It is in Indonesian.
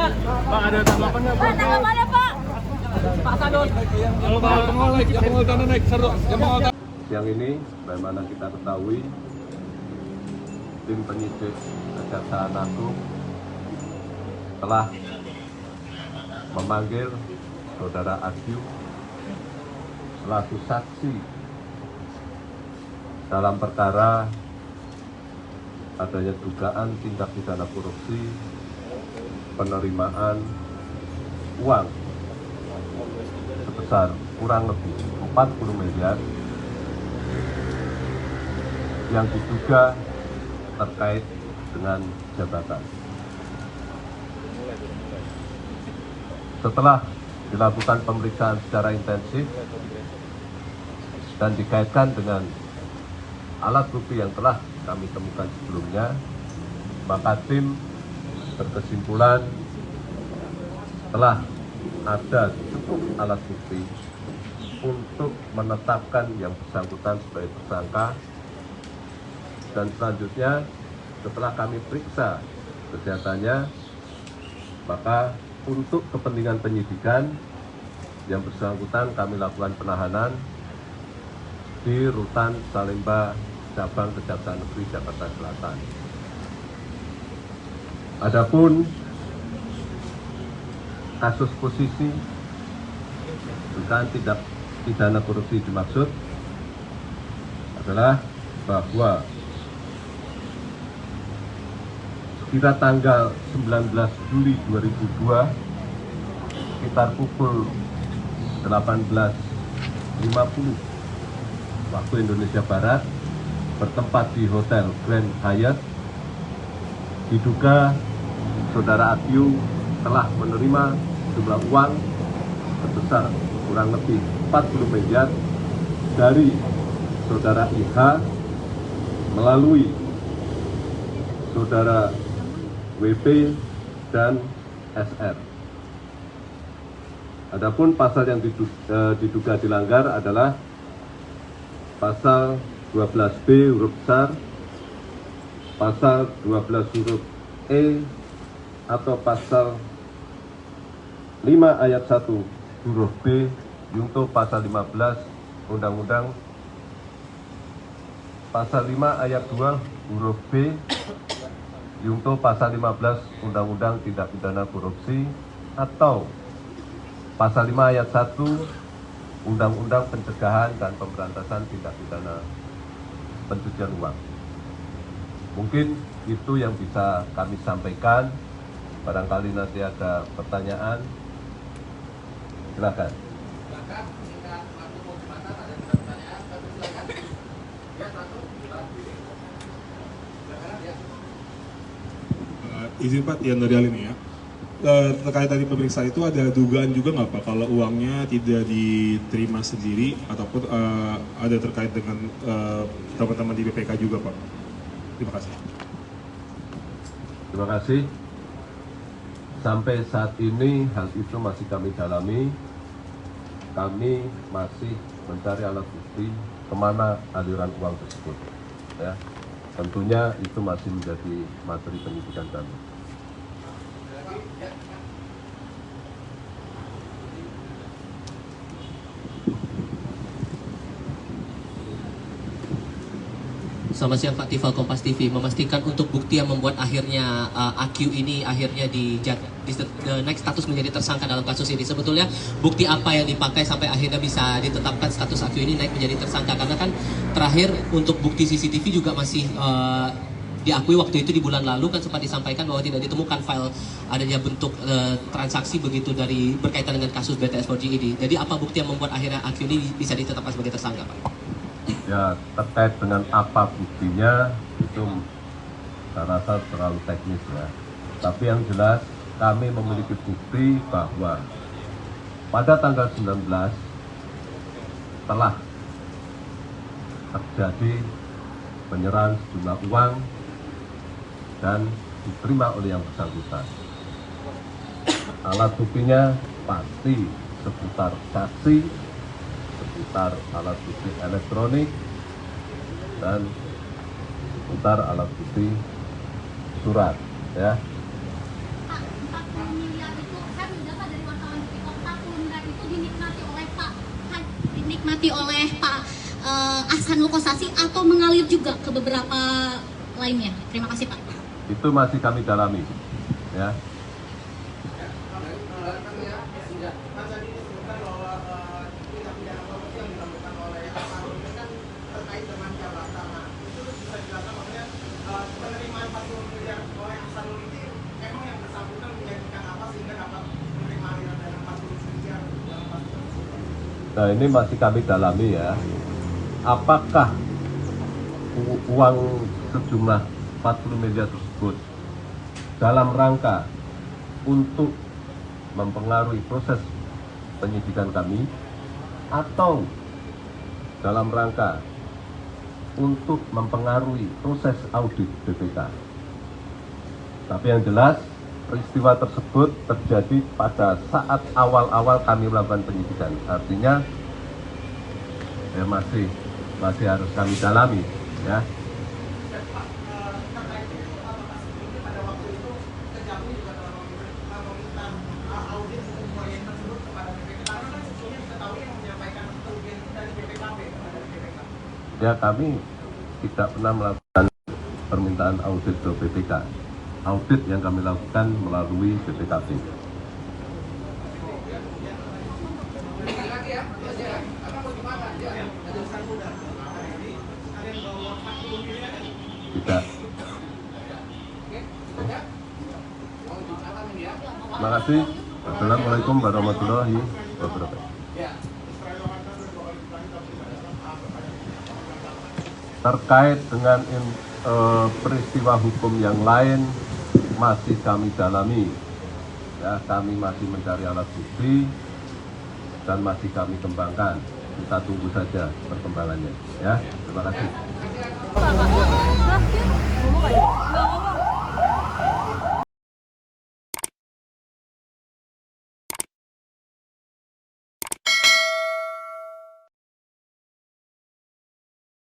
Pak, ada tanggapannya Pak? Tanggapannya Pak? Pak Sadun. Kalau Pak pengelola naik seru. Siang ini, bagaimana kita ketahui, tim penyidik Kejaksaan Agung telah memanggil Saudara Agiu selaku saksi dalam perkara adanya dugaan tindak pidana korupsi penerimaan uang sebesar kurang lebih 40 miliar yang diduga terkait dengan jabatan. Setelah dilakukan pemeriksaan secara intensif dan dikaitkan dengan alat bukti yang telah kami temukan sebelumnya, maka tim berkesimpulan telah ada cukup alat bukti untuk menetapkan yang bersangkutan sebagai tersangka, dan selanjutnya setelah kami periksa kesehatannya, maka untuk kepentingan penyidikan yang bersangkutan kami lakukan penahanan di Rutan Salemba Cabang Kejaksaan Negeri Jakarta Selatan. Adapun kasus posisi dugaan tindak pidana korupsi dimaksud adalah bahwa sekira tanggal 19 Juli 2002 sekitar pukul 18.50 waktu Indonesia Barat bertempat di Hotel Grand Hyatt, diduga Saudara Agiu telah menerima jumlah uang sebesar kurang lebih 40 miliar dari Saudara IH melalui Saudara WP dan SR. Adapun pasal yang diduga dilanggar adalah pasal 12B huruf besar, pasal 12 huruf E, atau pasal 5 ayat 1 huruf B junto pasal 15 Undang-Undang, pasal 5 ayat 2 huruf B junto pasal 15 Undang-Undang Tindak Pidana Korupsi, atau pasal 5 ayat 1 Undang-Undang Pencegahan dan Pemberantasan Tindak Pidana Pencucian Uang. Mungkin itu yang bisa kami sampaikan. Barangkali nanti ada pertanyaan, silakan. Izin Pak, yang dari ini ya. Terkait tadi pemeriksaan itu ada dugaan juga nggak Pak kalau uangnya tidak diterima sendiri ataupun ada terkait dengan teman-teman di BPK juga Pak? Terima kasih. Terima kasih. Sampai saat ini hal itu masih kami dalami. Kami masih mencari alat bukti kemana aliran uang tersebut. Ya, tentunya itu masih menjadi materi penyidikan kami. Selamat siang Pak, Tifal Kompas TV. Memastikan untuk bukti yang membuat akhirnya Agiu ini akhirnya naik status menjadi tersangka dalam kasus ini. Sebetulnya bukti apa yang dipakai sampai akhirnya bisa ditetapkan status Agiu ini naik menjadi tersangka? Karena kan terakhir untuk bukti CCTV juga masih diakui waktu itu di bulan lalu kan sempat disampaikan bahwa tidak ditemukan file adanya bentuk transaksi begitu dari berkaitan dengan kasus BTS 4G ini. Jadi apa bukti yang membuat akhirnya Agiu ini bisa ditetapkan sebagai tersangka Pak? Ya, terkait dengan apa buktinya itu saya rasa terlalu teknis ya. Tapi yang jelas kami memiliki bukti bahwa pada tanggal 19 telah terjadi penyerahan sejumlah uang dan diterima oleh yang bersangkutan. Alat buktinya pasti seputar saksi, seputar alat bukti elektronik, dan seputar alat bukti surat, ya. Pak, 40 miliar dinikmati oleh Pak Ahsanul Kossasi atau mengalir juga ke beberapa lainnya? Terima kasih Pak. Itu masih kami dalami, ya. Nah, ini masih kami dalami ya. Apakah uang sejumlah 40 miliar tersebut dalam rangka untuk mempengaruhi proses penyidikan kami atau dalam rangka untuk mempengaruhi proses audit BPK. Tapi yang jelas peristiwa tersebut terjadi pada saat awal-awal kami melakukan penyidikan. Artinya ya masih harus kami dalami, ya. Ya, kami tidak pernah melakukan permintaan audit ke BPK. Audit yang kami lakukan melalui BPKP. Tidak. Terima kasih. Assalamualaikum warahmatullahi wabarakatuh. Terkait dengan peristiwa hukum yang lain masih kami dalami, ya, kami masih mencari alat bukti dan masih kami kembangkan. Kita tunggu saja perkembangannya, ya. Terima kasih.